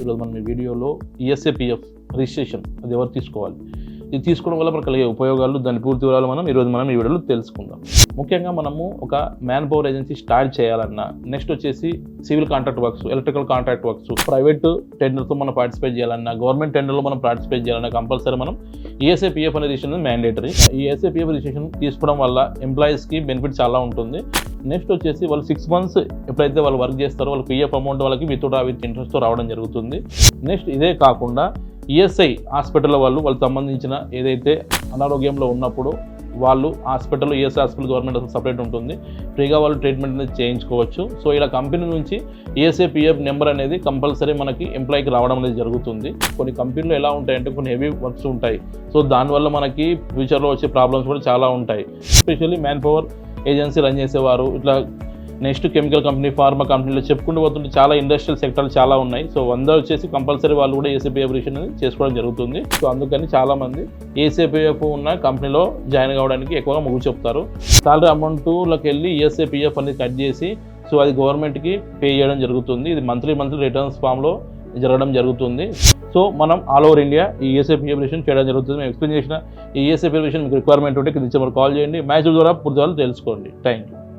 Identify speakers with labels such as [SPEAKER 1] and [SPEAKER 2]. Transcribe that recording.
[SPEAKER 1] ఈరోజు మనం ఈ వీడియోలో ఈఎస్ఏపిఎఫ్ రిజిస్ట్రేషన్ అది ఎవరు తీసుకోవాలి, ఇది తీసుకోవడం వల్ల మనకు కలిగే ఉపయోగాలు, దాని పూర్తి వివరాలు మనం ఈ వీడియోలో తెలుసుకుందాం. ముఖ్యంగా మనము ఒక మ్యాన్ పవర్ ఏజెన్సీ స్టార్ట్ చేయాలన్నా, నెక్స్ట్ వచ్చేసి civil contract works, electrical contract works, private టెండర్తో మనం పార్టిసిపేట్ చేయాలన్నా, గవర్నమెంట్ టెండర్లో మనం పార్టిసిపేట్ చేయాలన్నా కంపల్సరీ మనం ఈఎస్ఏపిఎఫ్ అనే రిజిస్ట్రేషన్ మ్యాండేటరీ. ఈ ఈఎస్ఏపిఎఫ్ రిజిస్ట్రేషన్ తీసుకోవడం వల్ల ఎంప్లాయీస్కి బెనిఫిట్ చాలా ఉంటుంది. నెక్స్ట్ వచ్చేసి వాళ్ళు 6 months ఎప్పుడైతే వాళ్ళు వర్క్ చేస్తారో వాళ్ళకి పిఎఫ్ అమౌంట్ వాళ్ళకి విత్ ఇంట్రెస్ట్తో రావడం జరుగుతుంది. నెక్స్ట్ ఇదే కాకుండా ఈఎస్ఐ హాస్పిటల్ వాళ్ళకి సంబంధించిన ఏదైతే అనారోగ్యంలో ఉన్నప్పుడు వాళ్ళు హాస్పిటల్లో ఈఎస్ఐ హాస్పిటల్ గవర్నమెంట్ సపరేట్ ఉంటుంది, ఫ్రీగా వాళ్ళు ట్రీట్మెంట్ అనేది చేయించుకోవచ్చు. సో ఇలా కంపెనీ నుంచి ఈఎస్ఐపిఎఫ్ నెంబర్ అనేది కంపల్సరీ మనకి ఎంప్లాయీకి రావడం అనేది జరుగుతుంది. కొన్ని కంపెనీలు ఎలా ఉంటాయంటే కొన్ని హెవీ వర్క్స్ ఉంటాయి, సో దానివల్ల మనకి ఫ్యూచర్లో వచ్చే ప్రాబ్లమ్స్ కూడా చాలా ఉంటాయి. Especially man power agency run చేసేవారు, ఇట్లా నెక్స్ట్ కెమికల్ కంపెనీ, ఫార్మా కంపెనీలో చెప్పుకుంటూ పోతుంటే చాలా ఇండస్ట్రియల్ సెక్టర్లు చాలా ఉన్నాయి. సో అందరూ వచ్చేసి కంపల్సరీ వాళ్ళు కూడా ఈఎస్ఐపిఎఫ్ రిజిస్ట్రేషన్ అనేది చేసుకోవడం జరుగుతుంది. సో అందుకని చాలామంది ఈఎస్ఐపిఎఫ్ ఉన్న కంపెనీలో జాయిన్ కావడానికి ఎక్కువగా మొగ్గు చెప్తారు. సాలరీ అమౌంట్లోకి వెళ్ళి ఈఎస్ఐపిఎఫ్ అనేది కట్ చేసి సో అది గవర్నమెంట్కి పే చేయడం జరుగుతుంది. ఇది మంత్లీ రిటర్న్స్ ఫామ్లో జరగడం జరుగుతుంది. సో మనం ఆల్ ఓవర్ ఇండియా ఈ ఈఎస్ఐపిఎఫ్ రిజిస్ట్రేషన్ చేయడం జరుగుతుంది. మేము ఎక్స్ప్లెయిన్ చేసిన ఈ ఈఎస్ఐపిఎఫ్ రిజిస్ట్రేషన్ మీకు రిక్వైర్మెంట్ ఉంటే కింద కాల్ చేయండి. మ్యాచ్ ద్వారా పూర్తి తెలుసుకోండి. Thank you.